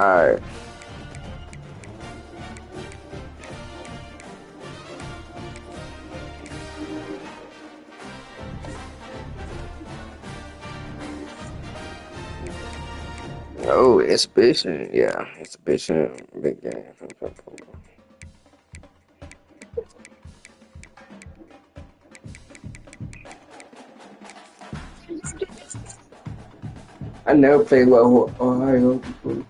Alright. Oh, exhibition. Yeah, exhibition. Big game. I never played well Ohio before.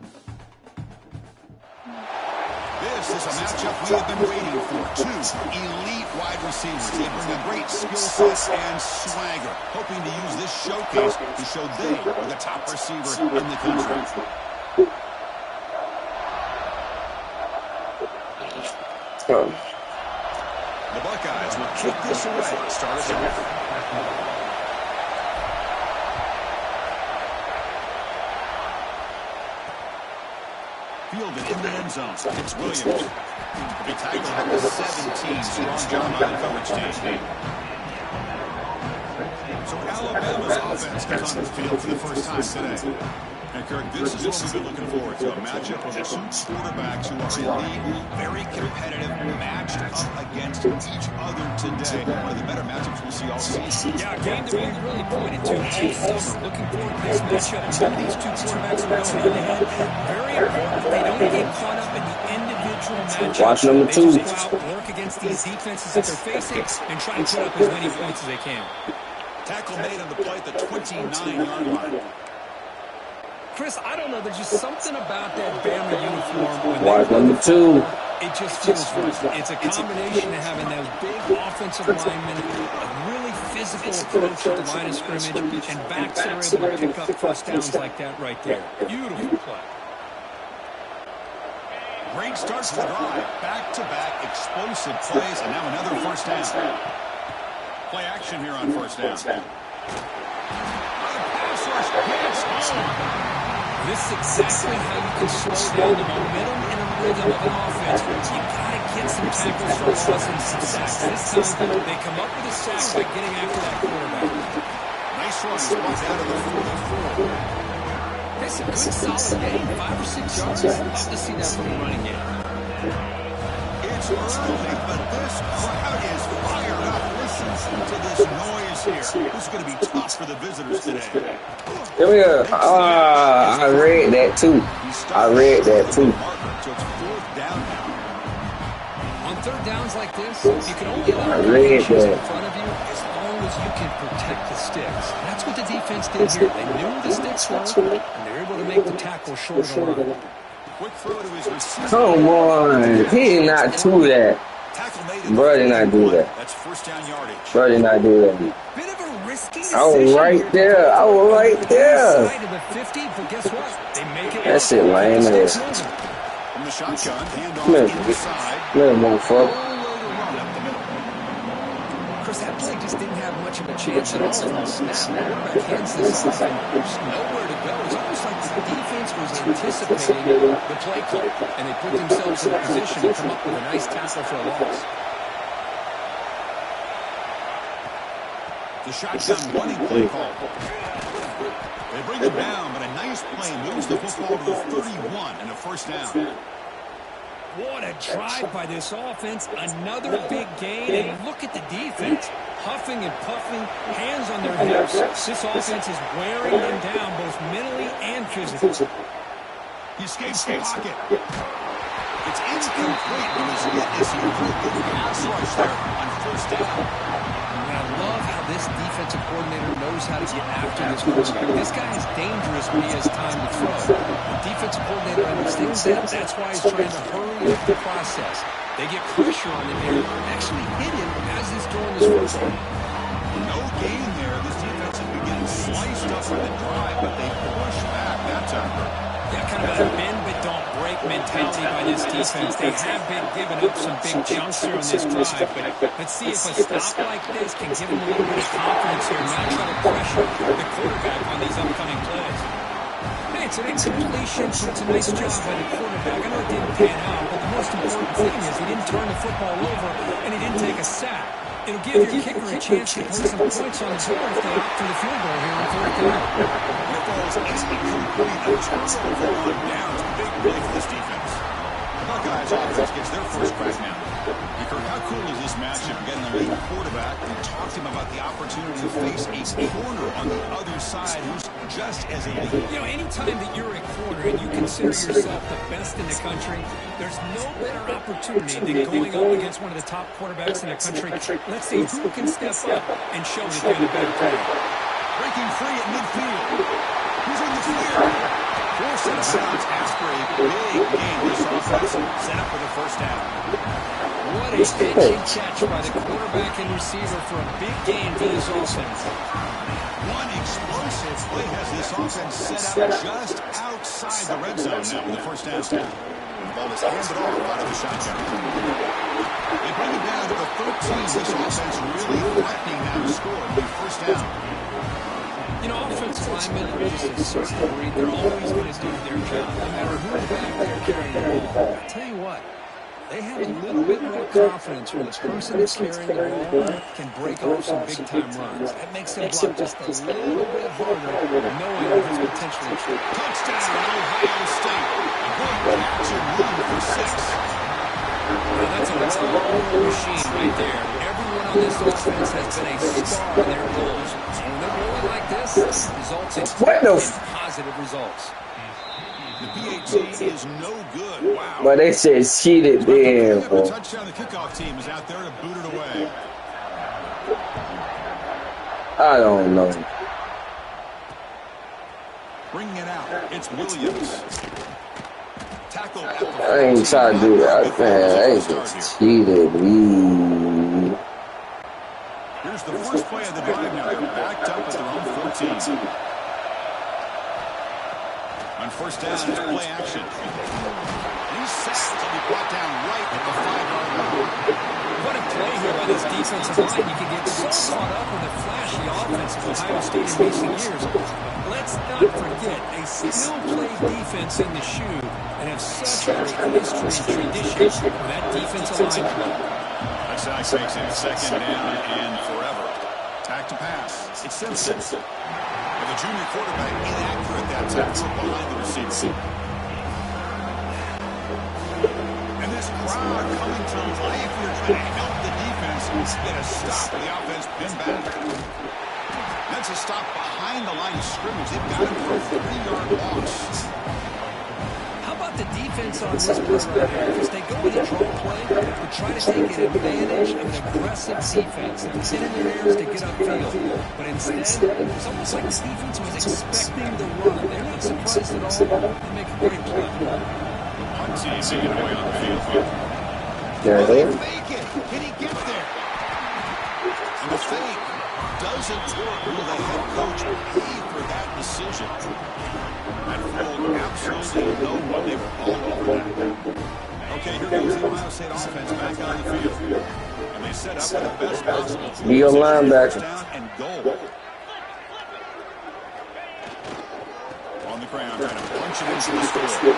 This is a matchup we have been waiting for. Two elite wide receivers. They bring a great skill set and swagger, hoping to use this showcase to show they are the top receiver in the country. The Buckeyes will kick this away. Start us off. Fielded in the end zone. It's Williams. He tackled at the 17. Strong job by the coverage team. So Alabama's offense comes on the field for the first time today. And Kirk, this is what we've been looking forward to, a matchup of two quarterbacks who are elite, very competitive, matched up against each other today. One of the better matchups we'll see all season. Yeah, a game that we really pointed to all summer. Looking forward to this matchup. Some of these two quarterbacks are going head-to-head. Very important. They don't get caught up in the individual matchups. Watch number two. They just go out, work against these defenses that they're facing, and try to put up as many points as they can. Tackle made on the play at the 29-yard line. Chris, I don't know. There's just something about that Bama uniform. Watch number two. It just feels right. It's a combination of having those big offensive linemen, a really physical approach at the line of scrimmage, and backs that are able to pick up first downs like that right there. Beautiful play. Great start to the drive. Back-to-back explosive plays, and now another first down. Play action here on first down. Pass rush hits home. This is exactly how you can slow down the momentum and a rhythm of an offense. You've got to get some tackles for loss and some sacks. This time, they come up with a sack by getting after that quarterback. Nice run. Brought down to the 44. It's a good solid game, 5 or 6 yards. Love to see that from a running game. It's early, but this crowd is fired up. Listen to this noise here. This is going to be tough for the visitors today. Here we go. I read that too. I read that too. So it's fourth down now. On third downs like this, you can only allow read issues in that. front of you as long as you can protect the sticks. That's what the defense did here. They knew the sticks were, and they were able to make the tackle short of the line. Quick throw to his receiver. Come on. He did not do that. Tackle made. Bro did not do that. That's first down yardage. Bro did not do that. Bit of a risky decision. I was right there. I was right there. Side of the 50, but guess what? They make it. That shit lame ass. From the shotgun, handoff Come here. inside. Little motherfucker. Run up the middle. Chris, that play just didn't have much of a chance at all from the snap. The quarterback hands this off, and there's nowhere to go. It's almost like the defense was anticipating the play call, and they put themselves in a position to come up with a nice tackle for a loss. The shotgun running play call. They bring him down, but a nice play moves the football to the 31 and a first down. What a drive by this offense. Another big gain. And look at the defense. Huffing and puffing, hands on their hips. This offense is wearing them down both mentally and physically. He escapes the pocket. It's incomplete when his hit is here for a good pass rush there on first down. And I love how this defensive coordinator knows how to get after this quarterback. This guy is dangerous when he has time to throw. The defensive coordinator understands that. That's why he's trying to hurry up the process. They get pressure on him here and actually hit him as he's throwing his football. No gain there. This defense has been getting sliced up by the drive, but they push back that time. Yeah, kind of a bend but don't break mentality by this defense. They have been giving up some big chunks here on this drive, but let's see if a stop like this can give them a little bit of confidence here and not try to pressure the quarterback on these upcoming plays. Hey, it's an incompletion, but it's a nice job by the quarterback. I know it didn't pan out, but the most important thing is he didn't turn the football over and he didn't take a sack. It'll give your kicker a chance to put some points on the board if they opt for the field goal here on 4th down. If those incomplete, a turnover on downs, big play for this defense. The Buckeyes offense gets their first crack now. Kirk, how cool is this matchup? Getting the lead quarterback and talk to him about the opportunity to face a corner on the other side who's just as elite. You know, anytime that you're a corner and you consider yourself the best in the country, there's no better opportunity than going up against one of the top quarterbacks in the country. Let's see who can step up and show that they're the better player. Breaking free at midfield. Who's in the clear? Force out of bounds after a big game. This offense set up for the first down. What a pitching catch by the quarterback and receiver for a big game for this offense. One explosive play has this offense set up just outside the red zone now with the first down. The ball is handed off out of the shotgun. They bring it down to the 13. This offense really threatening now to score the first down. You know, offensive linemen are just a certain breed. They're always going to do their job, no matter who's back there carrying the ball. I'll tell you what, they have a little bit more confidence when the person that's carrying the ball can break off some big-time runs. That makes them block just a little bit harder, knowing that he's potentially true. Touchdown, Ohio State. A good catch and run for 6. Now, that's a well-oiled machine right there. Everyone on this offense has been a star in their goals. And when they're rolling like this, it results in positive results. The PAT is no good. Wow. But they said cheated there, bro. The touchdown, the kickoff team is out there to boot it away. I don't know. Bringing it out, it's Williams. Tackle. I ain't trying to do that, man. I just cheated, me. Here's the first play of the drive now. They're backed up at their own 14. On first down, it's play action. He's sacked and he brought down right at the 5-yard line. What a play here by this defensive line. You can get so caught up in the flashy offense of Ohio State in recent years. Let's not forget, they still play defense in the shoe and have such a great history and tradition of that defensive line play. Backside fakes it, second down and forever. Back to pass. It's Simpson. And the junior quarterback inaccurate that time behind the receiver. And this crowd coming to life here trying to help the defense get a stop. The offense pinned back. That's a stop behind the line of scrimmage. They've got him for a 3-yard loss. How about the defense on this play right here? Because they go with a draw play to try to take advantage of an aggressive defense and sit in their ears to get upfield. But instead, it's almost like the defense was expecting the run. They're not surprised at all. They make a great play. One team taking away on the field. There they are. Fake it. Can he get there? And the fake doesn't work. Will the head coach pay for that decision? That fool absolutely know what they were all over that. Okay, here goes the Ohio State offense back on the field. And they set up for the best possible. Be your linebacker. Down and goal. On the ground, trying to punch it into the score.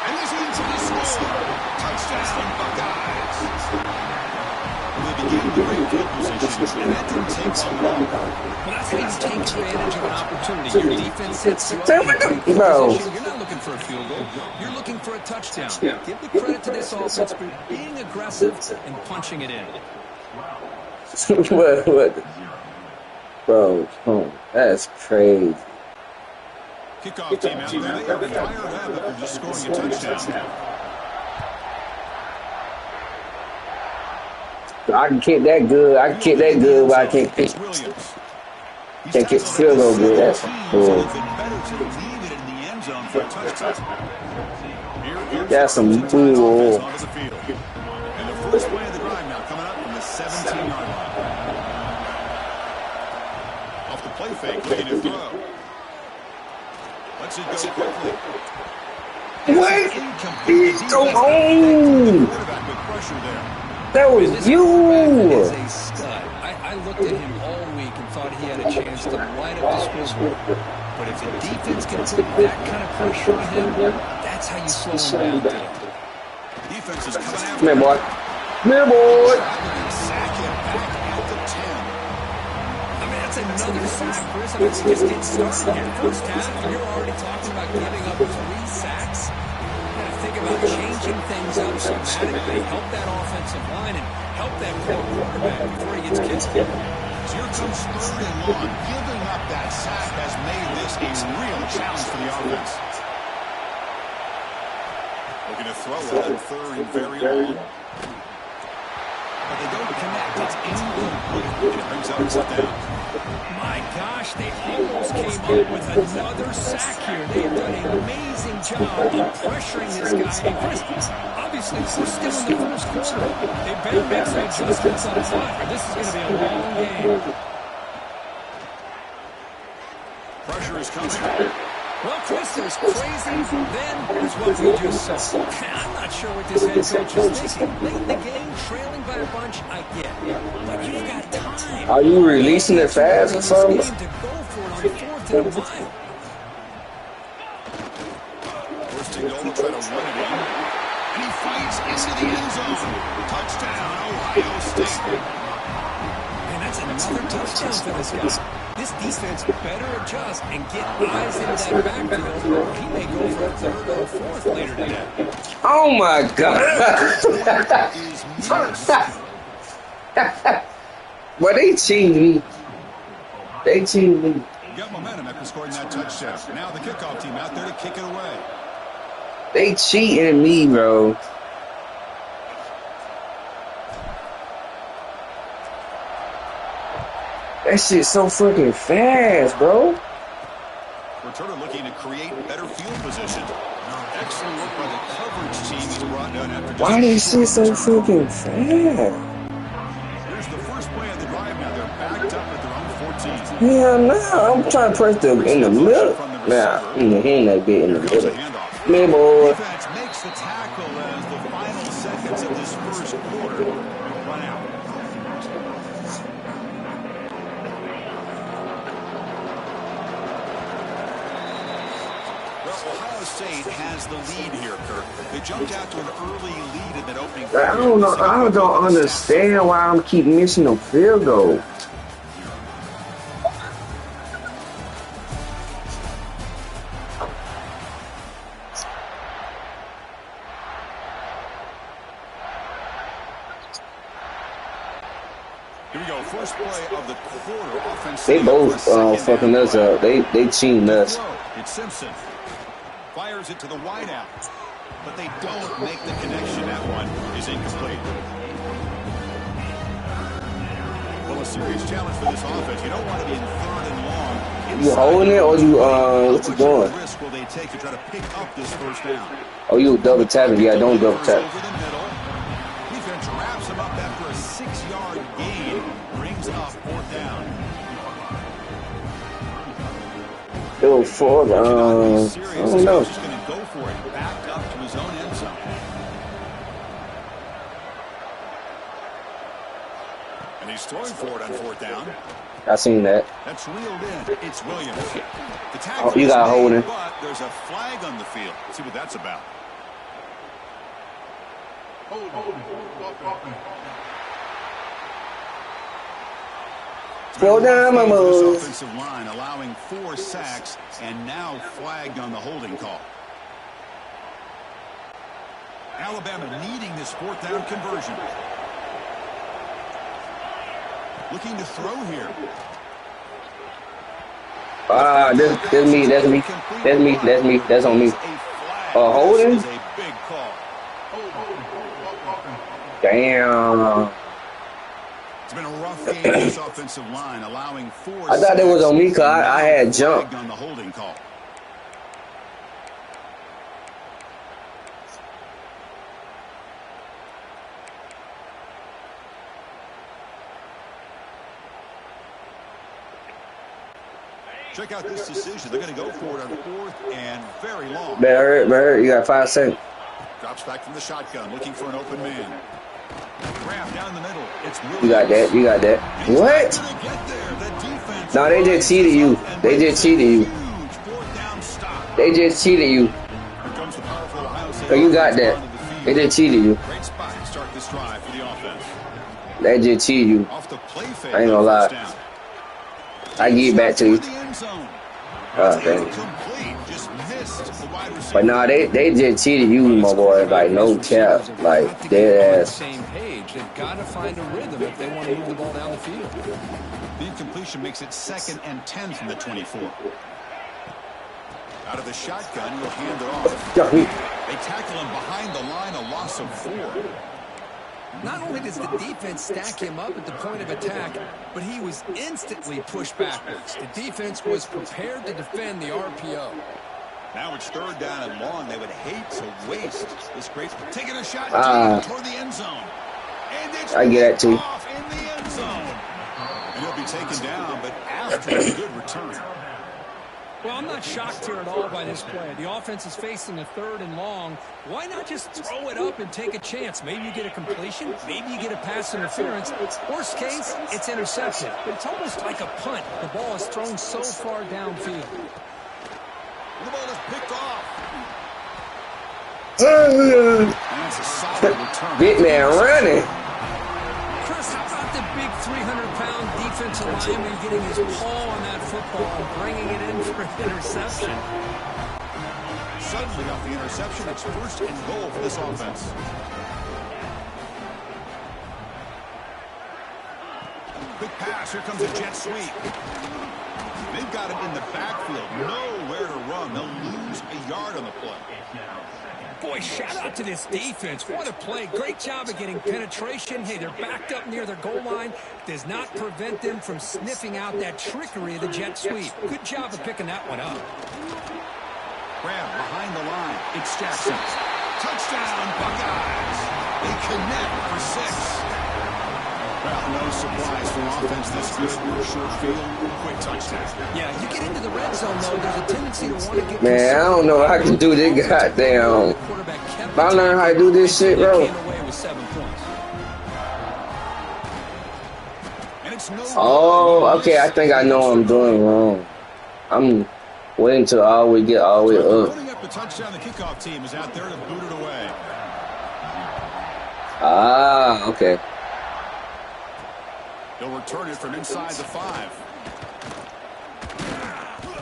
And this is into the score. Touchdown, Buckeyes. They began with great field position, and that didn't take long at all. Well, that's how you take advantage of an opportunity. Your defense sets you up in a great position. You're not looking for a field goal. You're looking for a touchdown. Give the credit to this offense for being aggressive and punching it in. what? Bro, that's crazy. Kickoff team out there. They are fired up after just scoring a touchdown. I can kick that good. I can kick that good, but I can't kick. Can't kick field goal good. That's cool. That's some cool. And the first play of the drive now coming up from the 17-yard line. Off the play fake, looking to throw. Lets it go quickly. What? He's so old. Quarterback with pressure there. That was you. Is a stud. I looked at him all week and thought he had a chance to light up the scoreboard. But if the defense can put that kind of pressure on him, that's how you slow him down. Defense is coming after. Come here, boy. Come here, boy. Sack him back at another sack, Chris. I mean, we're just getting started here. First half, and you're already talking about giving up 3 sacks. You got to think about changing things up schematically, help that offensive line, and help that poor quarterback before he gets killed. So here comes 3rd and long. Giving up that sack has made this a real challenge for the offense. Looking to throw it on 3rd and very long. But they don't connect. It's incomplete. And it brings up 4th down. My gosh, they almost came up with another sack here. They've done an amazing job of pressuring this guy. And Chris, obviously, we're still in the first quarter. They better make some adjustments up front, or this is going to be a long game. Pressure is coming. Well, Chris, there's crazy, then there's what we just saw. I'm not sure what this head coach is thinking. Late in the game, trailing by a bunch, I get it. But you've got time. Are you releasing it fast or something? To go for it on 4th and 1. First and goal to try to run it in. And he fights into the end zone. Touchdown, Ohio State. And that's another touchdown for this guy. This defense better adjust and get eyes into that backfield, or he may go for a 3rd or 4th later today. Oh my God! Well, they cheating me. They cheating me. Got momentum after scoring that touchdown. Now the kickoff team out there to kick it away. They cheating me, bro. That shit's so freaking fast, bro. Returner looking to create better field position. Excellent work by the coverage team. He's brought down after just why this shit so freaking fast? Here's the first play of the drive now. They're backed up at their own 14. Yeah, nah. I'm trying to press the in the middle. Nah, he ain't that bit in the middle. Me boy. Defense makes the tackle as the final seconds of this first quarter run out. Ohio State has the lead here, Kirk. They jumped out to an early lead in that opening. I don't know. I don't understand why I'm keep missing a field goal. Here we go. First play of the quarter. Offense. They both fucking us up. They cheating us. It's Simpson. Fires it to the wideout, but they don't make the connection. That one is incomplete. Well, a serious challenge for this offense. You don't want to be in 3rd and long. You holding it or you what you doing? What risk will they take to try to pick up this first down? Oh, you double tapping? Yeah, don't double tap. Over the middle. Defense wraps him up after a 6-yard gain. Brings up 4th down. Yo, for I don't know. He's going to go for it, back up to his own end zone. And he's throwing for it on 4th down. I seen that. That's reeled in. It's Williams. The tackle you got holding. But there's a flag on the field. Let's see what that's about. Slow down, my boy. Offensive line allowing 4 sacks and now flagged on the holding call. Alabama needing this 4th down conversion. Looking to throw here. That's on me. Holding? Damn. It's been a rough game for this offensive line, allowing 4 I thought that was on me because I had jumped. On the holding call. Check out this decision. They're going to go for it on 4th and very long. Better. You got 5 seconds. Drops back from the shotgun, looking for an open man. Grab down the middle. It's You got that. What? No, they just cheated you. They just cheated you. Oh, you got that. They just cheated you. Great spot to start this drive for the offense. They just cheated you. Off the play fake. I ain't gonna lie. I get back to you. Dang. But nah, they just cheated you, my boy. Like no cap, like dead ass. Same page. They've got to find a rhythm if they want to move the ball down the field. The incompletion makes it 2nd and 10 from the 24. Out of the shotgun, he'll hand it off. They tackle him behind the line, a loss of 4. Not only does the defense stack him up at the point of attack, but he was instantly pushed backwards. The defense was prepared to defend the RPO. Now it's 3rd down and long. They would hate to waste this great. Taking a shot toward the end zone. And it's I get that too. off in the end zone. And he'll be taken down, but after a good return. Well, I'm not shocked here at all by this play. The offense is facing a 3rd and long. Why not just throw it up and take a chance? Maybe you get a completion. Maybe you get a pass interference. Worst case, it's intercepted. It's almost like a punt. The ball is thrown so far downfield. The ball is picked off. That's a solid return. Big man running. Chris, how about the big 300-pound defensive lineman getting his paw on that football and bringing it in for an interception? Suddenly off the interception, it's 1st and goal for this offense. Quick pass, here comes a jet sweep. They've got him in the backfield, nowhere to run. They'll lose a yard on the play. Boy, shout out to this defense. What a play. Great job of getting penetration. Hey, they're backed up near their goal line. Does not prevent them from sniffing out that trickery of the jet sweep. Good job of picking that one up. Grab behind the line. It's Jackson. Touchdown, Buckeyes. They connect for 6. Well, no surprise from offense this good. Short field, quick touchdown. Yeah, you get into the red zone, though, there's a tendency to want to get... Man, I don't know how I can do this goddamn. If I learn how to do this shit, bro. Oh, okay, I think I know what I'm doing wrong. I'm waiting till I always get all the way up. Putting up the touchdown, the kickoff team is out there to boot it away. Ah, okay. They'll return it from inside the 5.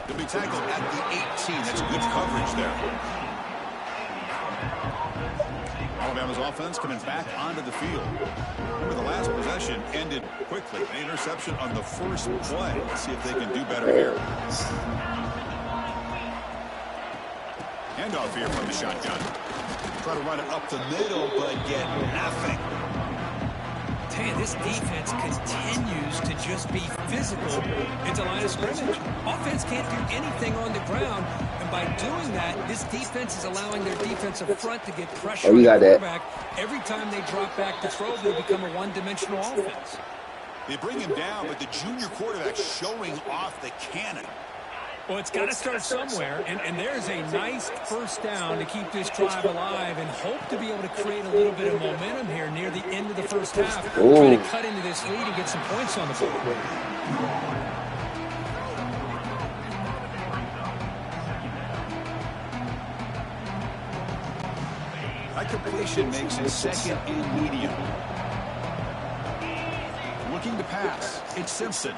They'll be tackled at the 18. That's good coverage there. Alabama's offense coming back onto the field. Remember, the last possession ended quickly. An interception on the first play. Let's see if they can do better here. Handoff here from the shotgun. Try to run it up the middle, but get nothing. Hey, this defense continues to just be physical into line of scrimmage. Offense can't do anything on the ground, and by doing that, this defense is allowing their defensive front to get pressure on the quarterback. Every time they drop back to throw, they become a one-dimensional offense. They bring him down, but the junior quarterback showing off the cannon. Well, it's got to start somewhere, and there's a nice first down to keep this drive alive and hope to be able to create a little bit of momentum here near the end of the first half. Trying to cut into this lead and get some points on the board. That completion makes it 2nd and medium. Looking to pass. It's Simpson.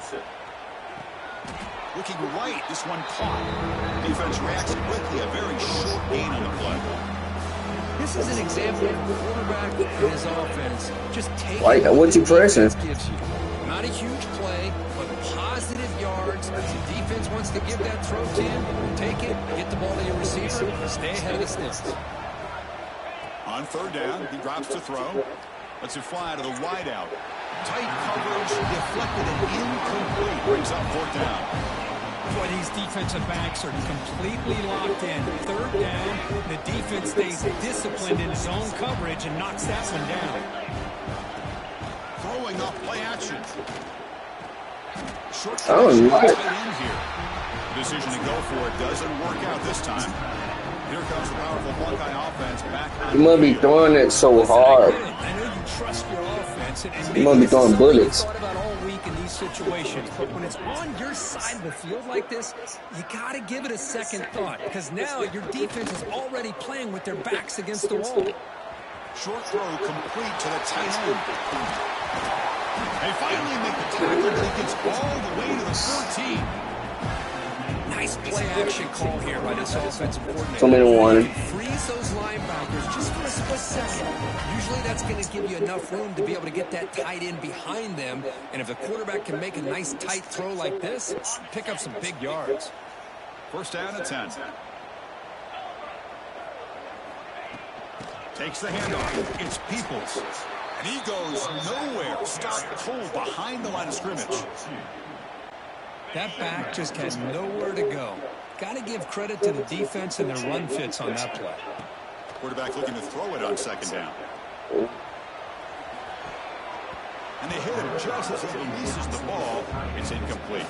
Looking right, this one caught. Defense reacts quickly, a very short gain on the play. This is an example of the quarterback and his offense just taking what you pressing? Gives you. Not a huge play, but positive yards. The defense wants to give that throw to you. Take it, get the ball to your receiver, stay ahead of the sticks. On 3rd down, he drops to throw. Lets it fly to the wideout. Tight coverage, deflected and incomplete. Brings up 4th down. Boy, these defensive backs are completely locked in. 3rd down, the defense stays disciplined in zone coverage and knocks that one down. Throwing off play action. Short in here. Decision to go for it doesn't work out this time. Here comes the powerful Buckeye offense back on. You must be throwing it so hard. I know you trust your offense, and you must be throwing bullets. Thought about all week in these situations, but when it's on your side of the field like this, you got to give it a second thought, because now your defense is already playing with their backs against the wall. Short throw complete to the tight end. They finally make the tackle, but he gets all the way to the 14. Nice play action call here by this offensive coordinator. So many warning. Freeze those linebackers just for a split second. Usually that's going to give you enough room to be able to get that tight end behind them. And if the quarterback can make a nice tight throw like this, pick up some big yards. First down and 10. Takes the handoff. It's Peoples. And he goes nowhere. Stopped cold behind the line of scrimmage. That back just had nowhere to go. Got to give credit to the defense and their run fits on that play. Quarterback looking to throw it on second down. And they hit him just as he releases the ball. It's incomplete.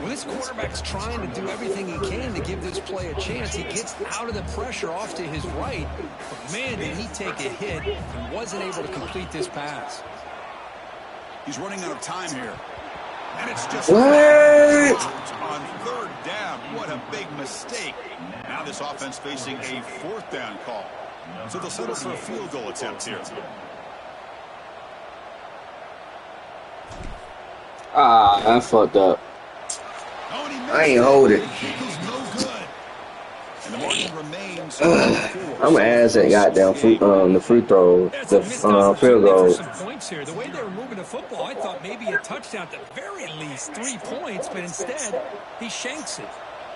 Well, this quarterback's trying to do everything he can to give this play a chance. He gets out of the pressure off to his right. But, man, did he take a hit and wasn't able to complete this pass. He's running out of time here. And it's just what? On third down. What a big mistake. Now this offense facing a fourth down call. So they'll settle for a field goal attempt here. Ah, I fucked up. I ain't hold it. And the margin remains. I'm an ass at goddamn the free throw, the field goal. Some points here. The way they were moving the football, I thought maybe a touchdown, at the very least 3 points, but instead he shanks it.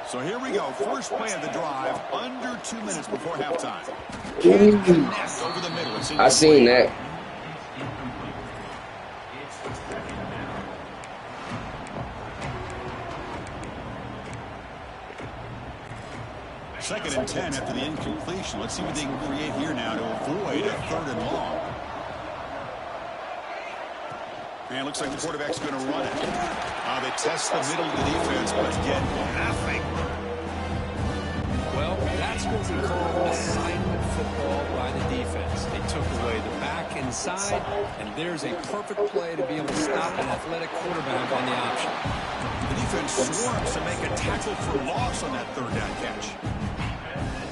So here we go. First play of the drive, under 2 minutes before halftime. Over the middle. I seen that. Second and 10 after the incompletion. Let's see what they can create here now to avoid a third and long. And looks like the quarterback's going to run it. They test the middle of the defense, but get nothing. Well, that's what we call assignment football by the defense. They took away the back inside, and there's a perfect play to be able to stop an athletic quarterback on the option. The defense swarms to make a tackle for loss on that third down catch.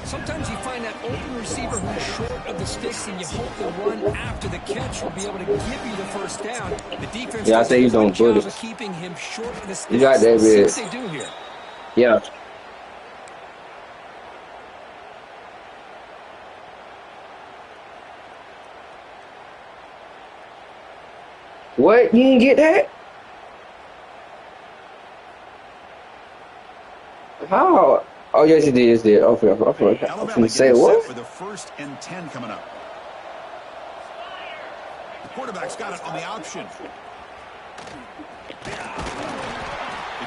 Sometimes you find that open receiver who's short of the sticks, and you hope the run after the catch will be able to give you the first down. The defense I think he's on job of keeping him short of the sticks. You got that, see what they do here. Yeah. What? You didn't get that? How? Oh, yes, it did. Yes, it did. Okay, okay. I'm going to say what? For the first and 10 coming up. The quarterback's got it on the option. The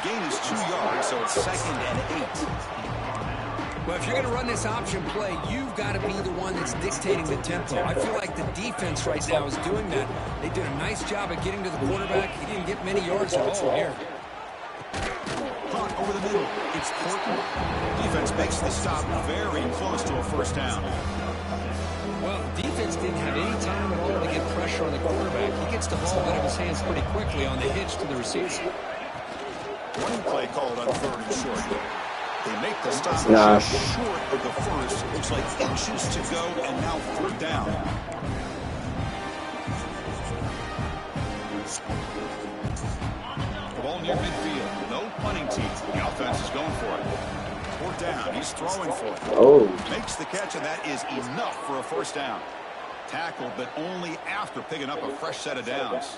gain is 2 yards, so it's second and 8. Well, if you're going to run this option play, you've got to be the one that's dictating the tempo. I feel like the defense right now is doing that. They did a nice job of getting to the quarterback. He didn't get many yards at all here. Caught over the middle. It's Portland. Defense makes the stop very close to a first down. Well, defense didn't have any time at all to get pressure on the quarterback. He gets the ball out of his hands pretty quickly on the hitch to the receiver. Running play called on third and short. They make the stop just short of the first. Looks like inches to go, and now third down. The ball near midfield. No punting team. The offense is going for it. Fourth down. He's throwing for it. Oh. Makes the catch, and that is enough for a first down. Tackled, but only after picking up a fresh set of downs.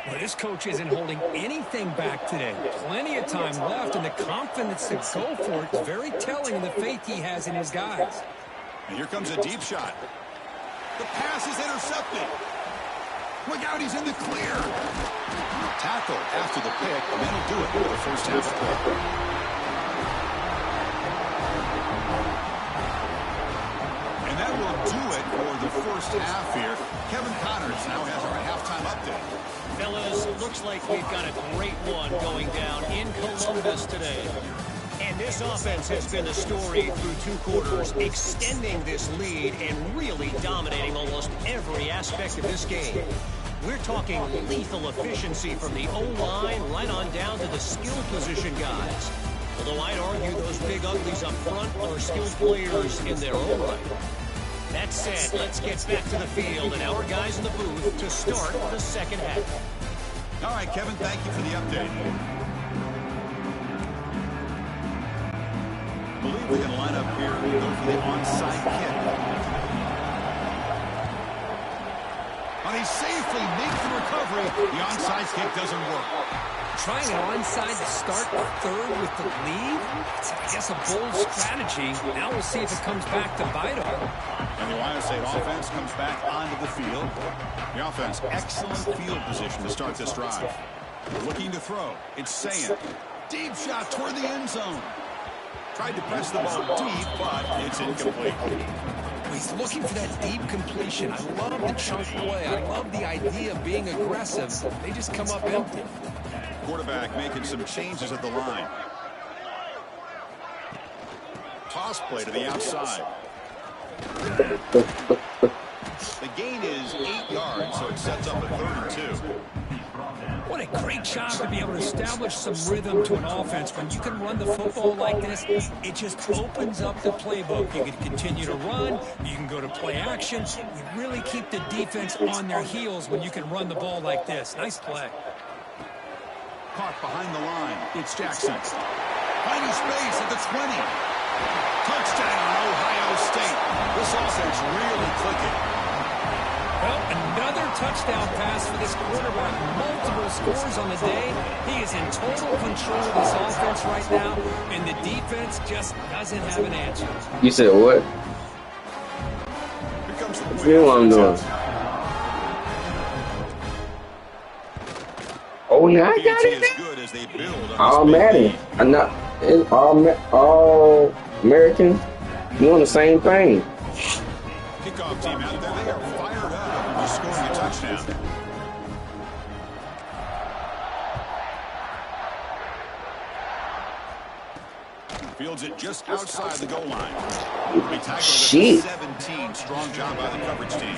Well, this coach isn't holding anything back today. Plenty of time left, and the confidence to go for it is very telling in the faith he has in his guys. And here comes a deep shot. The pass is intercepted. Look out, he's in the clear. Tackle after the pick, and that'll do it for the first half of play. And that will do it for the first half here. Kevin Connors now has our halftime update. Fellas, looks like we've got a great one going down in Columbus today. And this offense has been the story through 2 quarters, extending this lead and really dominating almost every aspect of this game. We're talking lethal efficiency from the O-line right on down to the skill position guys. Although I'd argue those big uglies up front are skilled players in their own right. That said, let's get back to the field and our guys in the booth to start the second half. All right, Kevin, thank you for the update. I believe we're going to line up here and go for the onside kick. And he safely makes the recovery. The onside kick doesn't work. Trying an onside to start the third with the lead? It's, I guess, a bold strategy. Now we'll see if it comes back to bite him. And the Ohio State offense comes back onto the field. The offense, excellent field position to start this drive. Looking to throw. It's Saying. Deep shot toward the end zone. Tried to press the ball deep, but it's incomplete. He's looking for that deep completion. I love the chunk play. I love the idea of being aggressive. They just come up empty. Quarterback making some changes at the line. Toss play to the outside. The gain is 8 yards, so it sets up a 3rd and 2. What a great job to be able to establish some rhythm to an offense. When you can run the football like this, it just opens up the playbook. You can continue to run. You can go to play action. You really keep the defense on their heels when you can run the ball like this. Nice play. Caught behind the line. It's Jackson. Finding space at the 20. Touchdown, Ohio State. This offense really clicking. Well, another touchdown pass for this quarterback. Multiple scores on the day. He is in total control of this offense right now, and the defense just doesn't have an answer. You said what? Here comes the You know what I'm doing. Oh, now I got it. All Madden. I'm not all American. Doing the same thing. Kickoff team out there. They are fired up. Just scoring a touchdown. Fields it just outside the goal line. We tackled Shit. 17. Strong job by the coverage team.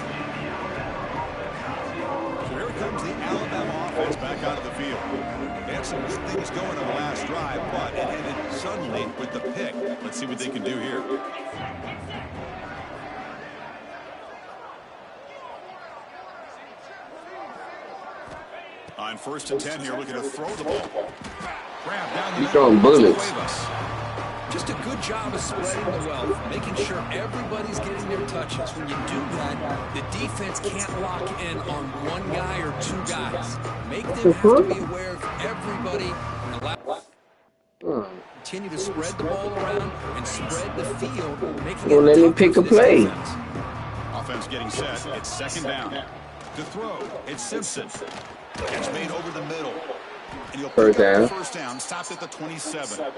So here comes the Alabama offense back out of the field. They had some good things going on the last drive, but it ended suddenly with the pick. Let's see what they can do here. On 1st and 10 here, looking to throw the ball. Grab down the You throwing bullets. Just a good job of spreading the wealth, making sure everybody's getting their touches. When you do that, the defense can't lock in on one guy or 2 guys. Make them have to be aware of everybody and allow continue to spread the ball around and spread the field, making Well, it let me tougher pick for a this play. defense. Offense getting set. It's 2nd down. To throw, it's Simpson. It's made over the middle. And he'll pick up the 1st down, stopped at the 27.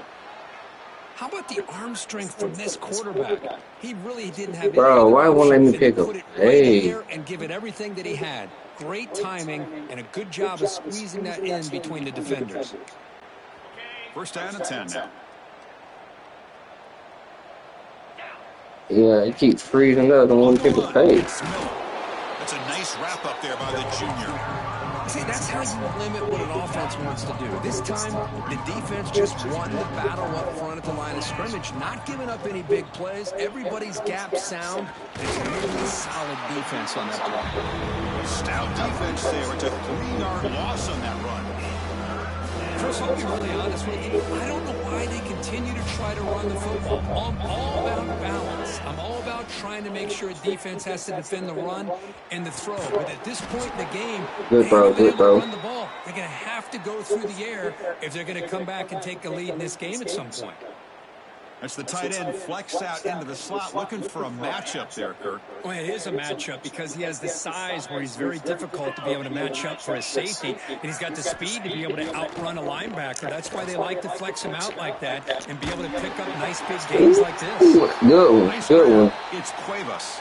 How about the arm strength from this quarterback? He really didn't have Bro, why won't let me pick him? Put it right Hey. in there and give it everything that he had. Great timing and a good job of squeezing that in between the defenders. 1st down and 10 now. Yeah, it keeps freezing up. I don't want to pick a play. That's a nice wrap up there by the junior. See, that's how you limit what an offense wants to do. This time, the defense just won the battle up front at the line of scrimmage, not giving up any big plays. Everybody's gap sound. It's a really solid defense on that play. Stout defense there. It's a 3-yard loss on that run. Chris, I'll be really honest with you. I don't know why they continue to try to run the football. I'm all about balance. I'm all about trying to make sure a defense has to defend the run and the throw. But at this point in the game, they haven't been able to run the ball. They're going to have to go through the air if they're going to come back and take the lead in this game at some point. That's the tight end flexed out into the slot, looking for a matchup there, Kirk. Well, it is a matchup because he has the size where he's very difficult to be able to match up for his safety, and he's got the speed to be able to outrun a linebacker. That's why they like to flex him out like that and be able to pick up nice big gains like this. Good one. Good one. It's Cuevas.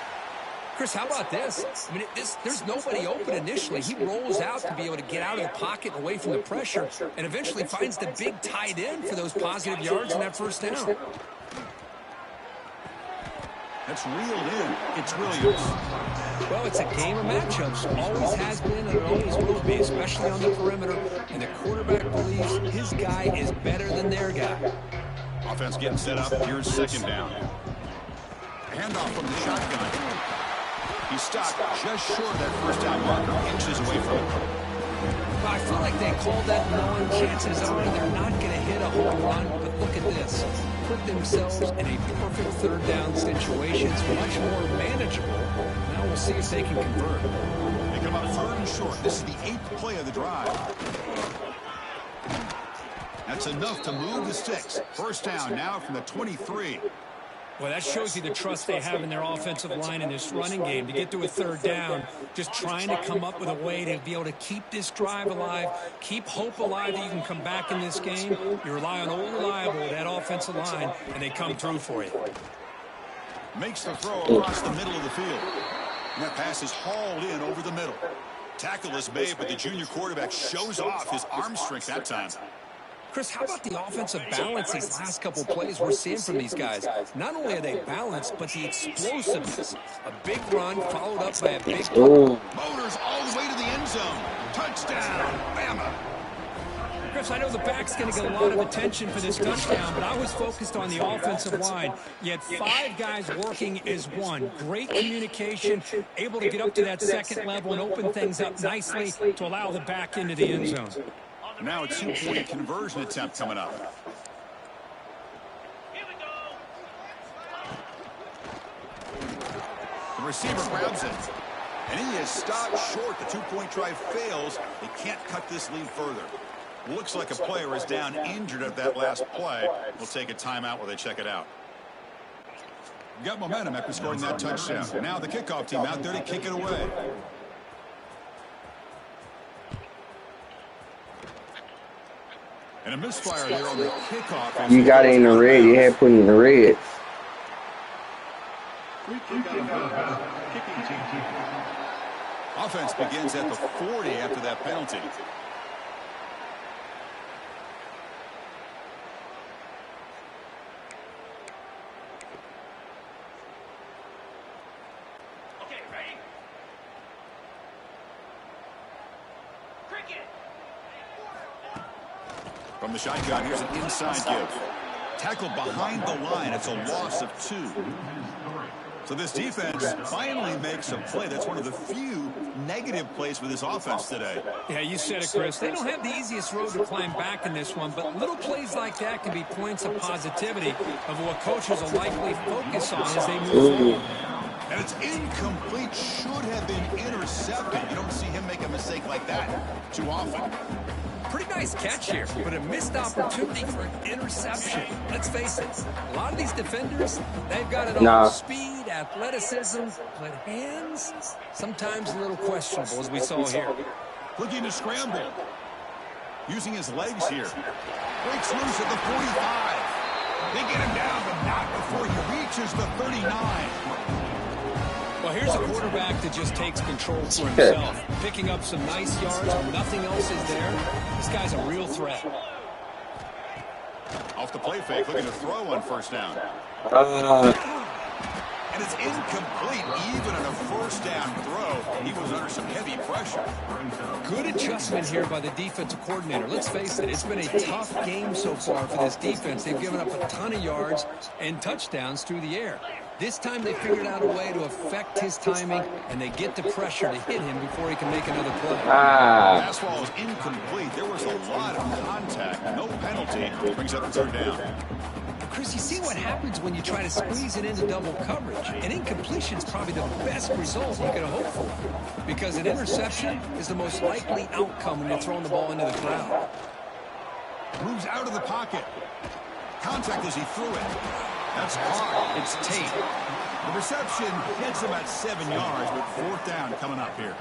Chris, how about this? I mean, there's nobody open initially. He rolls out to be able to get out of the pocket and away from the pressure and eventually finds the big tight end for those positive yards in that 1st down. That's reeled in. It's Williams. Well, it's a game of matchups. Always has been and it always will be, especially on the perimeter. And the quarterback believes his guy is better than their guy. Offense getting set up. Here's 2nd down. Handoff from the shotgun. He stopped just short of that first down marker, inches away from it. Well, I feel like they called that knowing chances are they're not going to hit a home run, but look at this. Put themselves in a perfect third down situation. It's much more manageable. Now we'll see if they can convert. They come up third and short. This is the 8th play of the drive. That's enough to move the sticks. First down now from the 23. Well, that shows you the trust they have in their offensive line in this running game. To get to a third down, just trying to come up with a way to be able to keep this drive alive, keep hope alive that you can come back in this game. You rely on old reliable, that offensive line, and they come through for you. Makes the throw across the middle of the field. And that pass is hauled in over the middle. Tackle is made, but the junior quarterback shows off his arm strength that time. Chris, how about the offensive balance these last couple plays we're seeing from these guys? Not only are they balanced, but the explosiveness. A big run followed up by a big... Motors all the way to the end zone. Touchdown, Bama. Chris, I know the back's going to get a lot of attention for this touchdown, but I was focused on the offensive line. You had 5 guys working as one. Great communication, able to get up to that second level and open things up nicely to allow the back into the end zone. Now a 2-point conversion attempt coming up. The receiver grabs it. And he is stopped short. The 2-point try fails. They can't cut this lead further. Looks like a player is down injured at that last play. We'll take a timeout while they check it out. Got momentum after scoring that touchdown. Now the kickoff team out there to kick it away. And a misfire there on the kickoff. You got it in the red. You had put it in the red. Offense begins at the 40 after that penalty. Okay, ready? Cricket. From the shotgun, here's an inside give. Tackled behind the line. It's a loss of 2. So this defense finally makes a play. That's one of the few negative plays for this offense today. Yeah, you said it, Chris. They don't have the easiest road to climb back in this one, but little plays like that can be points of positivity of what coaches will likely focus on as they move forward. And it's incomplete. Should have been intercepted. You don't see him make a mistake like that too often. Pretty nice catch here, but a missed opportunity for an interception. Let's face it, a lot of these defenders, they've got it all. Speed, athleticism, but hands, sometimes a little questionable, as we saw here. Looking to scramble. Using his legs here. Breaks loose at the 45. They get him down, but not before he reaches the 39. Well, here's a quarterback that just takes control for himself, picking up some nice yards when nothing else is there. This guy's a real threat. Off the play fake, looking to throw on first down. And it's incomplete, even on a first down throw. He was under some heavy pressure. Good adjustment here by the defensive coordinator. Let's face it, it's been a tough game so far for this defense. They've given up a ton of yards and touchdowns through the air. This time they figured out a way to affect his timing, and they get the pressure to hit him before he can make another play. Fastball is incomplete. There was a lot of contact. No penalty. Brings up the third down. Chris, you see what happens when you try to squeeze it into double coverage. An incompletion is probably the best result you could hope for, because an interception is the most likely outcome when you're throwing the ball into the crowd. Moves out of the pocket. Contact as he threw it. That's hard. It's Tate. The reception hits him at 7 yards, but fourth down coming up here.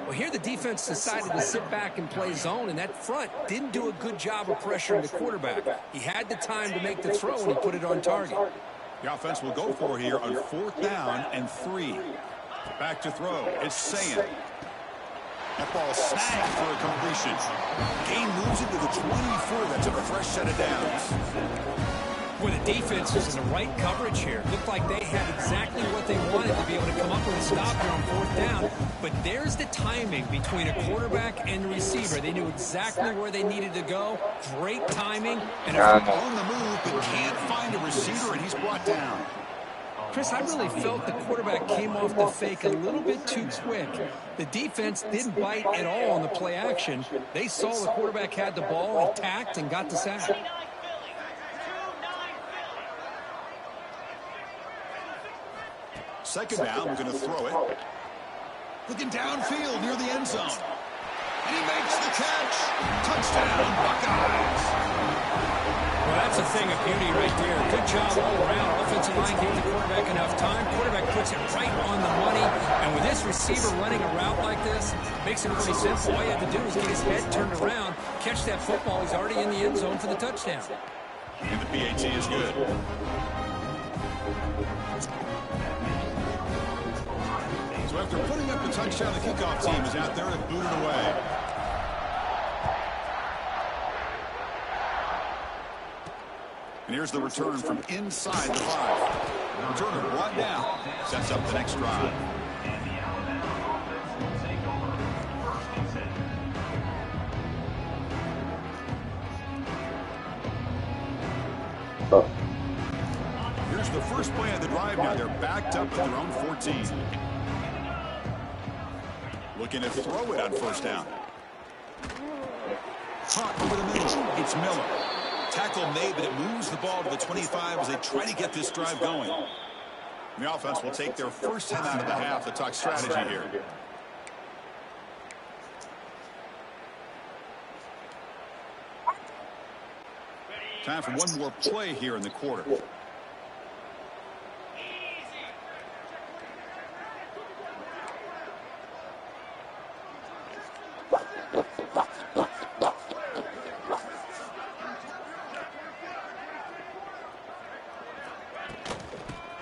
Well, here the defense decided to sit back and play zone, and that front didn't do a good job of pressuring the quarterback. He had the time to make the throw, and he put it on target. The offense will go for it here on fourth down and 3. Back to throw. It's Sayan. That ball snagged for a completion. Gain moves into the 24. That's a fresh set of downs. Well, the defense was in the right coverage here. Looked like they had exactly what they wanted to be able to come up with a stop here on fourth down. But there's the timing between a quarterback and the receiver. They knew exactly where they needed to go. Great timing. And on the move, but can't find a receiver, and he's brought down. Chris, I really felt the quarterback came off the fake a little bit too quick. The defense didn't bite at all on the play action. They saw the quarterback had the ball, attacked, and got the sack. Second down, we're going to throw it. Looking downfield near the end zone. And he makes the catch. Touchdown, Buckeyes. Well, that's a thing of beauty right there. Good job all around. Offensive line gave the quarterback enough time. Quarterback puts it right on the money. And with this receiver running a route like this, makes it pretty simple. All you have to do is get his head turned around, catch that football. He's already in the end zone for the touchdown. And the PAT is good. So after putting up the touchdown, the kickoff team is out there to boot it away. And here's the return from inside the 5. Returner brought down, sets up the next drive. Here's the first play of the drive now. They're backed up to their own 14. Looking to throw it on first down. Caught over the middle. It's Miller. Tackle made, but it moves the ball to the 25 as they try to get this drive going. The offense will take their first time out of the half to talk strategy here. Time for one more play here in the quarter.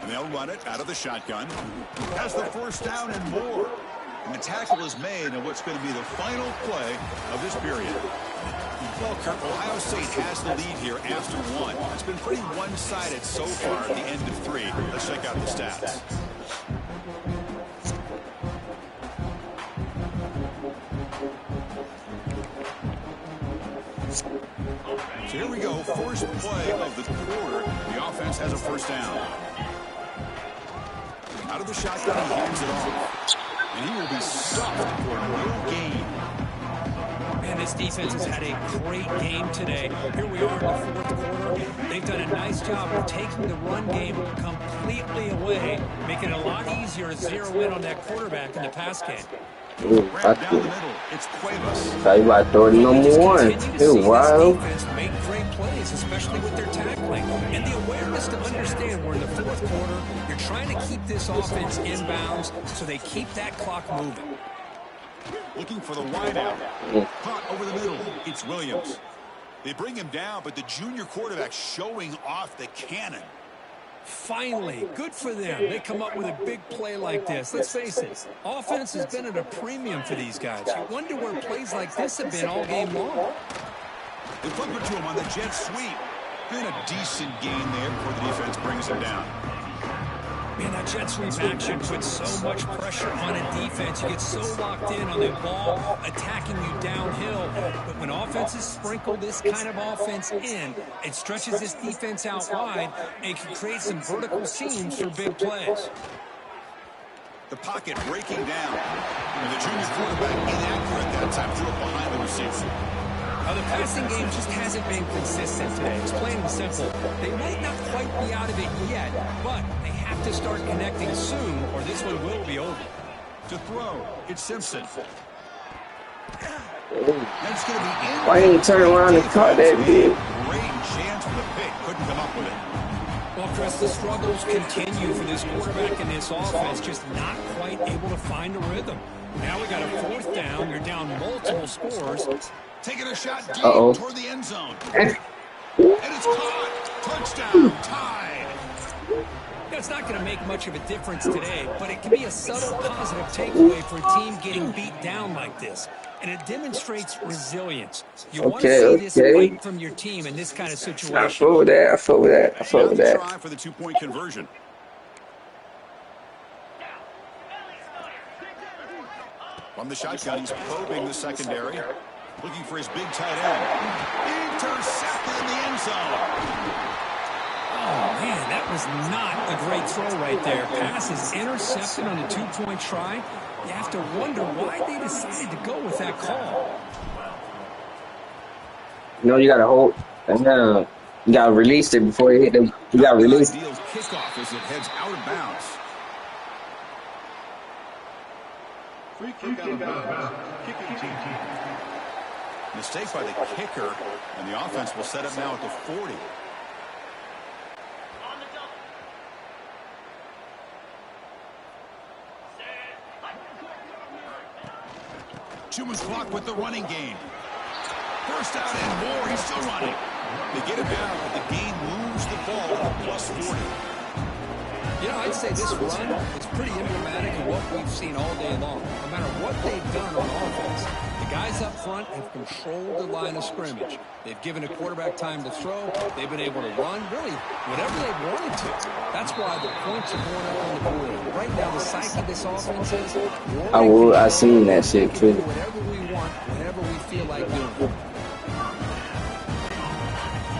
They'll run it out of the shotgun. Has the first down and more. And the tackle is made on what's going to be the final play of this period. Well, Kurt, Ohio State has the lead here after 1. It's been pretty one-sided so far at the end of 3. Let's check out the stats. So here we go. First play of the quarter. The offense has a first down. Out of the shotgun, he hands it off. And he will be stuffed for no gain. Man, this defense has had a great game today. Here we are in the 4th quarter. They've done a nice job of taking the run game completely away, making it a lot easier to zero in on that quarterback in the pass game. Ooh, Right down the middle, it's Cuevas. So you about to throw it number 1. It's wild. Defense make great plays, especially with their tackling. And the awareness to understand we're in the 4th quarter. You're trying to keep this offense inbounds so they keep that clock moving. Looking for the wide out. Caught over the middle. It's Williams. They bring him down, but the junior quarterback showing off the cannon. Finally, good for them. They come up with a big play like this. Let's face it, offense has been at a premium for these guys. You wonder where plays like this have been all game long. They flip it to him on the jet sweep. Been a decent gain there before the defense brings him down. Man, that jet sweep action puts so much pressure on a defense. You get so locked in on the ball attacking you downhill. But when offenses sprinkle this kind of offense in, it stretches this defense out wide and can create some vertical seams for big plays. The pocket breaking down. And the junior quarterback inaccurate that time, threw it behind the receiver. Now, the passing game just hasn't been consistent today. It's plain and simple. They might not quite be out of it yet, but they have to start connecting soon or this one will be over. To throw, it's Simpson. Ooh. That's going to be in. Why didn't you turn around and caught that big? Great chance for the pick. Couldn't come up with it. Well, Chris, the struggles continue for this quarterback in this offense, just not quite able to find a rhythm. Now we got a 4th down. You're down multiple scores. Taking a shot deep toward the end zone. And it's caught. Touchdown. Tied. It's not going to make much of a difference today, but it can be a subtle positive takeaway for a team getting beat down like this. And it demonstrates resilience. You want to see this fight from your team in this kind of situation. I feel with that. I feel with that. I feel with that. Try for the 2-point conversion. From the shotgun, he's probing the secondary. Looking for his big tight end. Intercepted in the end zone. man, that was not a great throw right there. Pass is intercepted on a 2-point try. You have to wonder why they decided to go with that call. No, you got to hold. You got to release it before you hit them. You got to release it. Kickoff as it heads out of bounds. Free kick out of bounds. Kicking team. Mistake by the kicker, and the offense will set up now at the 40. Two-man clock with the running game. First out and more. He's still running. They get him out, but the game moves the ball to plus 40. You know, I'd say this run is pretty emblematic of what we've seen all day long. No matter what they've done on offense, the guys up front have controlled the line of scrimmage. They've given a quarterback time to throw. They've been able to run, really, whatever they've wanted to. That's why the points are going up on the board. Right now, the psyche of this offense is... I seen that shit, too. Whatever we want, whenever we feel like doing.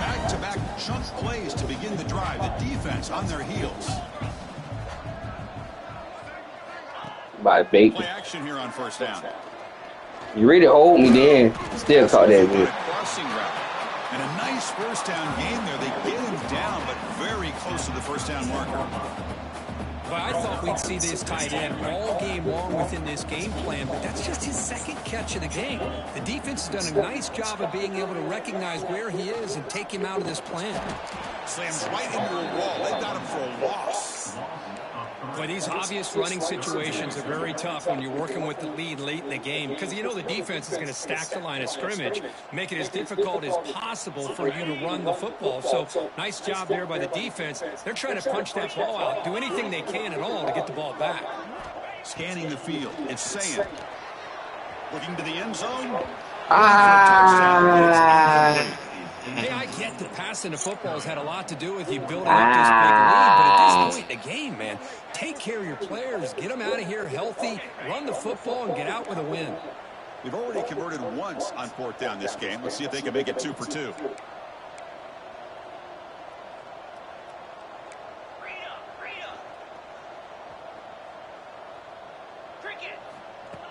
Back-to-back chunk plays to begin the drive. The defense on their heels. By Baker. Play action here on first down. You really hold me then. Still caught that good. Crossing route. And a nice first down game there. They get him down, but very close to the first down marker. Well, I thought we'd see this tight end all game long within this game plan, but that's just his second catch of the game. The defense has done a nice job of being able to recognize where he is and take him out of this plan. Slams right into a wall. They got him for a loss. But these obvious running situations are very tough when you're working with the lead late in the game because you know the defense is going to stack the line of scrimmage, make it as difficult as possible for you to run the football. So nice job there by the defense. They're trying to punch that ball out, do anything they can at all to get the ball back. Scanning the field. It's saying. Looking to the end zone. Hey, I get that passing the football has had a lot to do with you building up this big lead, but at this point in the game, man, take care of your players, get them out of here healthy, run the football, and get out with a win. They've already converted once on fourth down this game. Let's see if they can make it 2 for 2.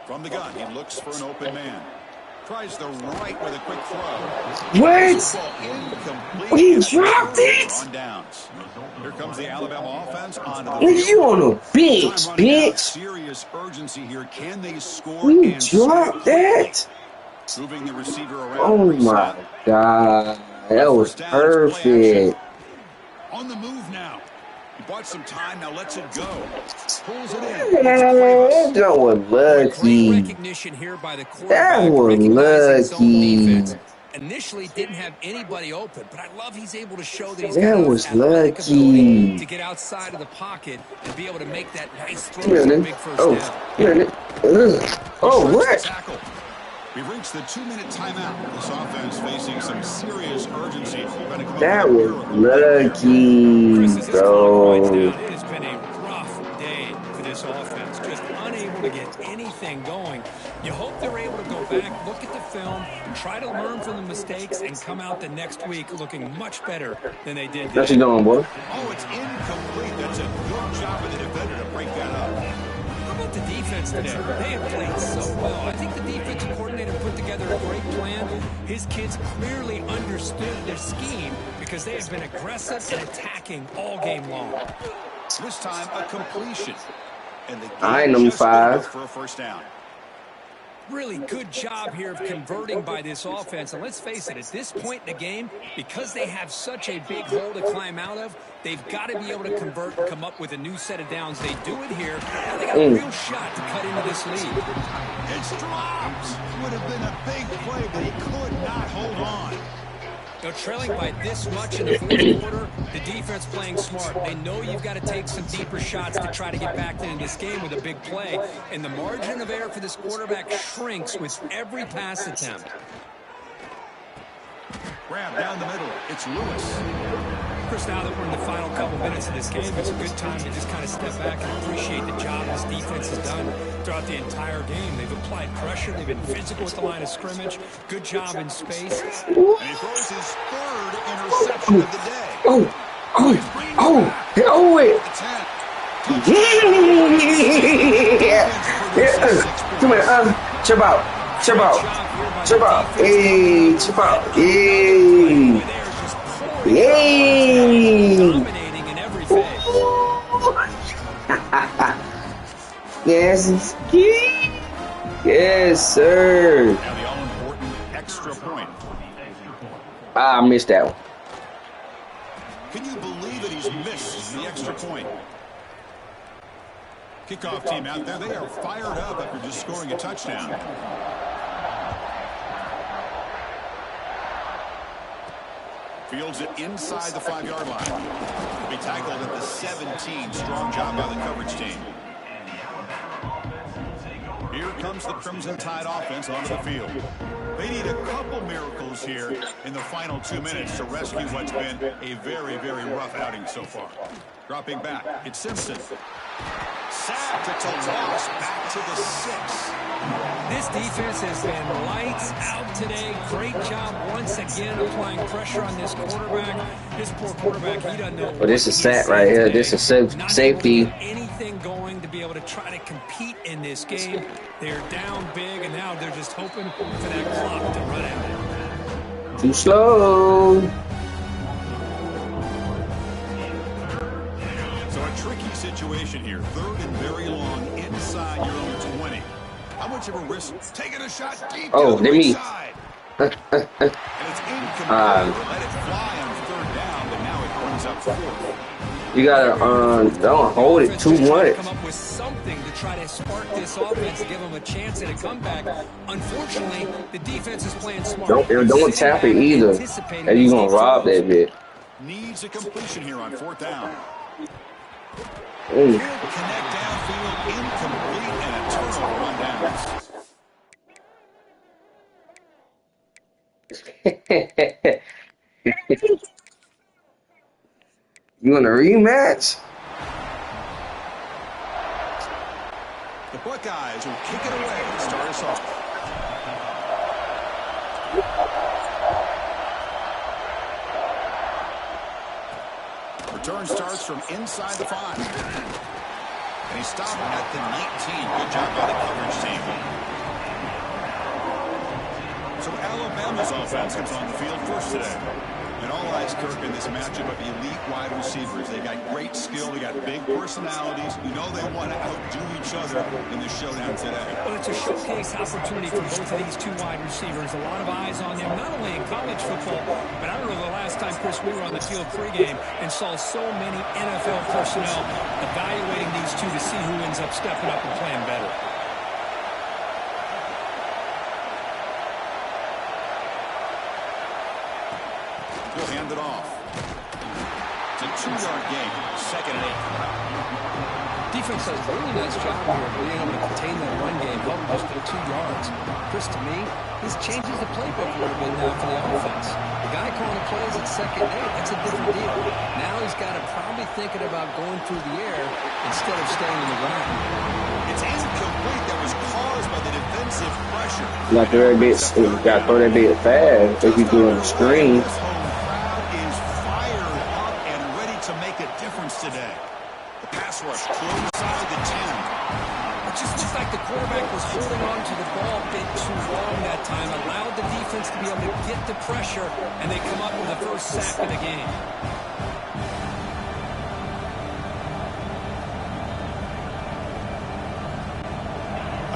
From the gun, he looks for an open man. Tries the right with a quick throw. What? He dropped it? On downs. Here comes the Alabama offense on the field. You on a bench, bitch. Serious urgency here. Can they score? We dropped that. Moving the receiver around. Oh my God. That was perfect. On the move now. He bought some time, now lets it go. Pulls it in. That was lucky. Recognition here by the quarterback. That was lucky. Initially didn't have anybody open, but I love he's able to show that he's that got was lucky to get outside of the pocket and be able to make that nice throw for a big first down. Oh, what? We've reached the 2-minute timeout. This offense facing some serious urgency. That was lucky, bro. It has been a rough day for this offense. Just unable to get anything going. You hope they're able to go back, look at the film, try to learn from the mistakes, and come out the next week looking much better than they did. What you doing, boy? Oh, it's incomplete. That's a good job of the defender to break that up. How about the defense today? They have played so well. I think the defensive coordinator put together a great plan. His kids clearly understood their scheme because they have been aggressive and attacking all game long. This time, a completion. And the game just over for a first down. Really good job here of converting by this offense. And let's face it, at this point in the game, because they have such a big hole to climb out of, they've got to be able to convert and come up with a new set of downs. They do it here. Now they got a real shot to cut into this lead. It's dropped. Would have been a big play, but he could not hold on. Now, trailing by this much in the fourth quarter, the defense playing smart. They know you've got to take some deeper shots to try to get back into this game with a big play. And the margin of error for this quarterback shrinks with every pass attempt. Grab down the middle. It's Lewis. Chris, now that we're in the final couple minutes of this game, it's a good time to just kind of step back and appreciate the job this defense has done throughout the entire game. They've applied pressure. They've been physical at the line of scrimmage. Good job in space. And he throws his third interception of the day. Oh, it. Yeah. Come here, chip out. Hey, chip out. Hey. Yes, yes, sir. Now the all-important extra point. I missed that one. Can you believe that he's missed the extra point? Kickoff team out there, they are fired up after just scoring a touchdown. Fields it inside the 5-yard line. He'll be tackled at the 17. Strong job by the coverage team. Here comes the Crimson Tide offense onto the field. They need a couple miracles here in the final 2 minutes to rescue what's been a very, very rough outing so far. Dropping back, it's Simpson. Sacked, it's a loss back to the 6. This defense has been lights out today. Great job once again applying pressure on this quarterback. This poor quarterback, he doesn't know. Well, this is set right here. This is safety. Anything going to be able to try to compete in this game. They're down big, and now they're just hoping for that clock to run out. Too slow. So a tricky situation here. 3rd and very long inside your own 20. How much of a risk? Taking a shot deep. Oh, let me. And it's incomplete. Let it fly on 3rd down, but now it brings up 4th. You gotta don't hold it too much. Come up with something to try to spark this offense, give them a chance at a comeback. Unfortunately, the defense is playing smart. Don't tap it either, and you gonna rob that bit. Needs a completion here on 4th down. Ooh. Connect downfield, incomplete, and a turnover on downs. You want a rematch? The Buckeyes will kick it away to start us off. Return starts from inside the 5. And he stopped at the 19. Good job by the coverage team. So Alabama's offense comes on the field first today. And all eyes, Kirk, in this matchup of elite wide receivers. They got great skill. They got big personalities. You know they want to outdo each other in the showdown today. Well, it's a showcase opportunity for both of these 2 wide receivers. A lot of eyes on them, not only in college football, but I remember the last time, Chris, we were on the field pregame and saw so many NFL personnel evaluating these 2 to see who ends up stepping up and playing better. He'll hand it off. It's a 2-yard gain. 2nd and 8. Defense does a really nice job here of being able to contain that run game, help us to 2 yards. Chris, to me, this changes the playbook a little bit now for the offense. The guy calling plays at 2nd and 8, that's a different deal. Now he's got to probably thinking about going through the air instead of staying in the ground. It's incomplete. That was caused by the defensive pressure. You got to throw that bit fast if you're doing the screen. Today. The pass rush close inside the 10. It just looks like the quarterback was holding on to the ball a bit too long that time, allowed the defense to be able to get the pressure, and they come up with the first sack of the game.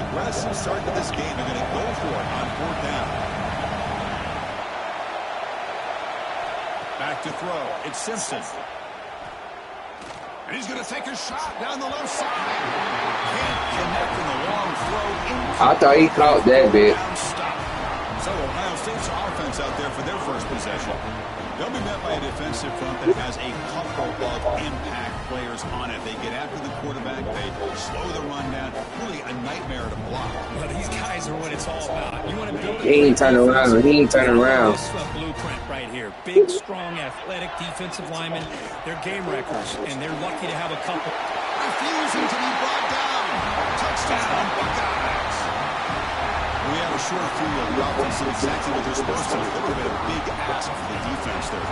Aggressive start to this game. They're going to go for it on 4th down. Back to throw. It's Simpson. And he's going to take a shot down the left side. Can't connect in the long throw. I thought he caught that bit. So Ohio State's offense out there for their first possession. They'll be met by a defensive front that has a couple of impact players on it. They get after the quarterback. They slow the run down. Really a nightmare to block. Well, these guys are what it's all about. You want to build He ain't turning around. He ain't turning around. This blueprint right here. Big, strong, athletic defensive linemen. They're game wreckers, and they're lucky to have a couple. Refusing to be brought down. Touchdown, Buckeyes. We have a short field, the offense did exactly what they're supposed to. A little bit of big ask for the defense there.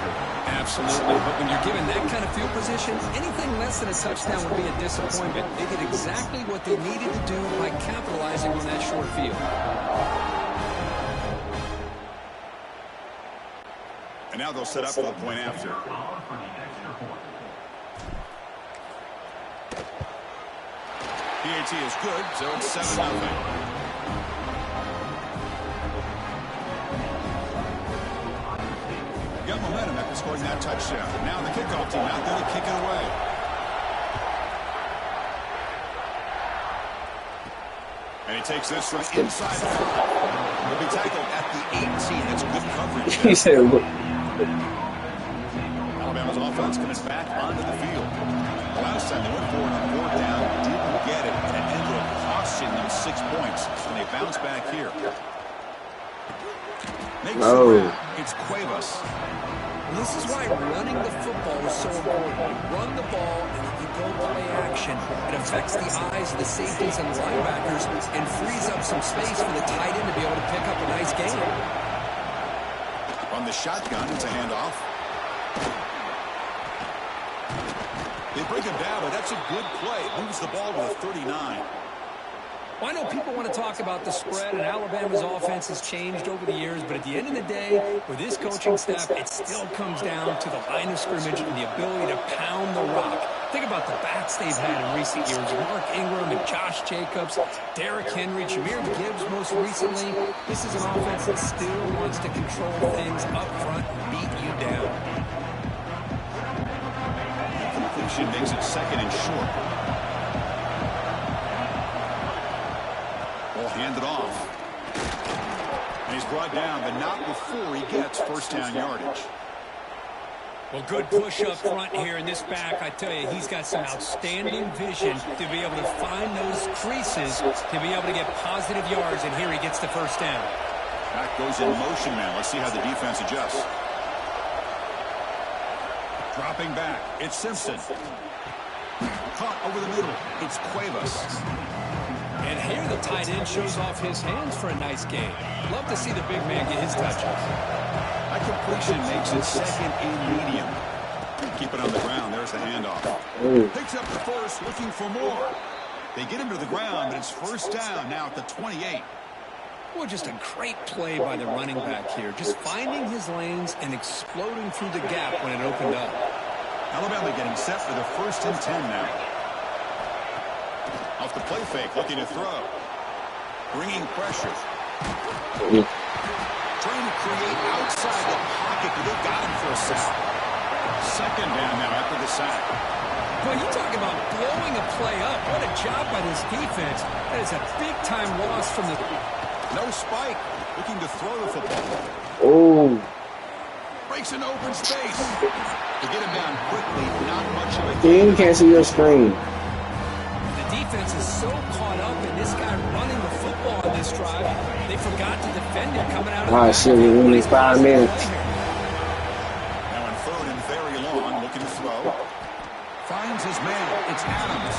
Absolutely. But when you're given that kind of field position, anything less than a touchdown would be a disappointment. They did exactly what they needed to do by capitalizing on that short field. And now they'll set up for the point after. PAT is good, so it's 7-0. Got momentum after scoring that touchdown. Now the kickoff team out there to kick it away. And he takes this from inside the 5. He'll be tackled at the 18. That's good coverage. He said, Alabama's offense coming back onto the field. Last time they went for it on 4th down, didn't get it, and it ended up costing them 6 points. And they bounce back here. Makes the grab. It's Cuevas. This is why running the football is so important. You run the ball and then you go play action. It affects the eyes of the safeties and the linebackers and frees up some space for the tight end to be able to pick up a nice gain. On the shotgun, it's a handoff. They break him down, but that's a good play. Moves the ball to the 39. Well, I know people want to talk about the spread, and Alabama's offense has changed over the years, but at the end of the day, with this coaching staff, it still comes down to the line of scrimmage and the ability to pound the rock. Think about the backs they've had in recent years. Mark Ingram and Josh Jacobs, Derrick Henry, Jahmyr Gibbs most recently. This is an offense that still wants to control things up front and beat you down. Completion makes it 2nd and short. Ball handed off. And he's brought down, but not before he gets 1st down yardage. Well, good push up front here in this back. I tell you, he's got some outstanding vision to be able to find those creases to be able to get positive yards, and here he gets the 1st down. Back goes in motion now. Let's see how the defense adjusts. Dropping back, it's Simpson. Caught over the middle, it's Cuevas. And here the tight end shows off his hands for a nice game. Love to see the big man get his touches. That completion makes it 2nd and medium. Keep it on the ground, there's the handoff. Picks up the 1st, looking for more. They get him to the ground, but it's 1st down now at the 28. Well, just a great play by the running back here. Just finding his lanes and exploding through the gap when it opened up. Alabama getting set for the 1st and 10 now. Off the play fake, looking to throw. Bringing pressure. Trying to create outside the pocket, but they got him for a sack. 2nd down now after the sack. Well, you talk about blowing a play up. What a job by this defense. That is a big-time loss from the... No spike. Looking to throw the football. oh, Breaks an open space. To get him down quickly, not much of a you can't see your screen. The defense is so caught up in this guy running the football on this drive, they forgot to defend him coming out of Ah, shit, we only 5 minutes. Now in 3rd and very long, looking to throw. Finds his man. It's Adams.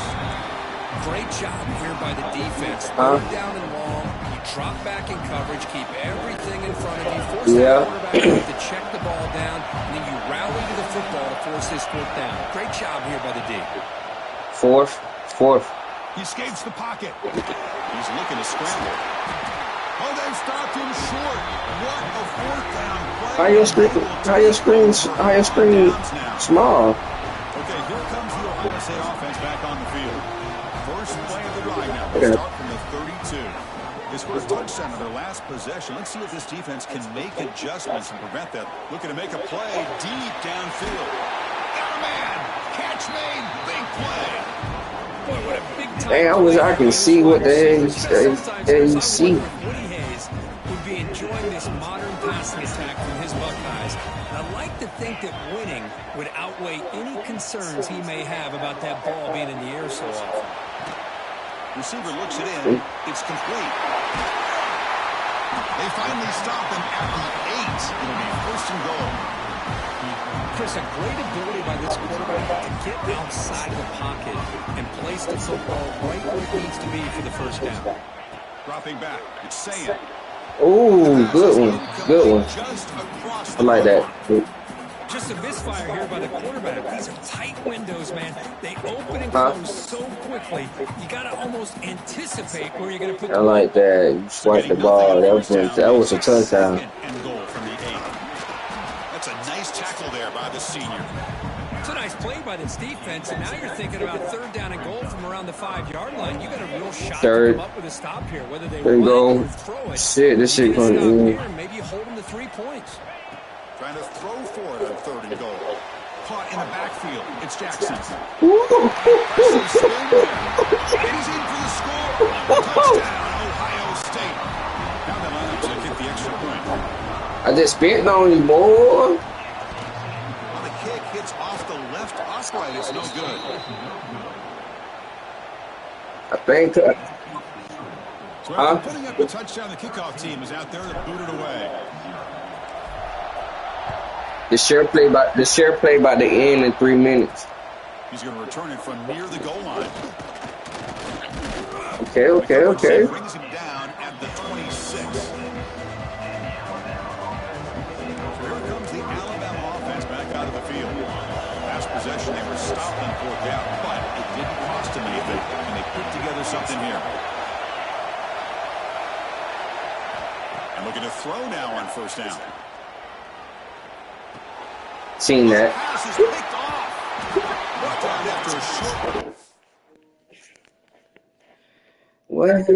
Great job here by the defense. Third down and long. You drop back in coverage, keep everything in front of you, force the quarterback to check the ball down, and then you rally to the football to force this 4th down. Great job here by the D. 4th. He escapes the pocket. He's looking to scramble. Oh, they've stopped him short. What a 4th down play. Higher screen small. Okay, here comes the Ohio State offense back on the field. First play of the drive now. They start from the 32. They scored a touchdown on their last possession. Let's see if this defense can make adjustments and prevent that. Looking to make a play deep downfield. Got a man. Catch made. Big play. Boy, what a big time. Hey, I wish I could see what the hell you see. Woody Hayes would be enjoying this modern passing attack from his Buckeyes. And I'd like to think that winning would outweigh any concerns he may have about that ball being in the air so often. Receiver looks it in. It's complete. They finally stop him at the 8. It'll be 1st and goal. Chris, a great ability by this quarterback to get outside the pocket and place the football right where it needs to be for the 1st down. Dropping back. It's Sayan. Ooh, good one. Good one. I like that. Just a misfire here by the quarterback. These are tight windows, man. They open and close so quickly. You got to almost anticipate where you're going to put the I like that. You swipe the ball. That was a touchdown. And goal from the 8. That's a nice tackle there by the senior. It's a nice play by this defense, and now you're thinking about third down and goal from around the 5-yard line. You got a real shot to come up with a stop here, whether they run or throw it. Shit, this shit going in. Maybe you hold them to 3 points. Trying to throw for it on third and goal. Caught in the backfield. It's Jackson. And he's in for the score. Touchdown, Ohio State. Now they line up to kick the extra point. I just spit on you, boy. The kick hits off the left upright. It's no good. I think. So after putting up a touchdown, the kickoff team is out there to boot it away. The share play by the end in 3 minutes. He's going to return it from near the goal line. Okay. Brings him down at the 26. So here comes the Alabama offense back out of the field. Last possession, they were stopped on 4th down, but it didn't cost them anything, and they put together something here. And looking to throw now on 1st down. Seen that. Pass is picked off. Brought down after a short. What?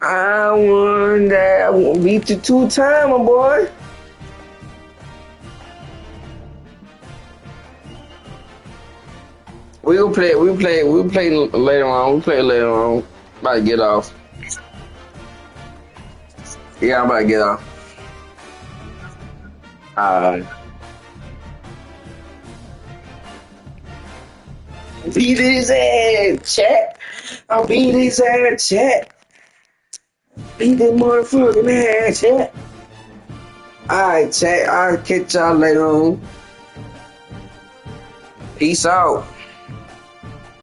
I won that. I won't beat you 2 times, my boy. We'll play later on. About to get off. Yeah, I'm about to get off. Beat his ass, chat. I'll beat his ass, chat. Beat that motherfucking ass, chat. Alright, chat. I'll catch y'all later on. Peace out.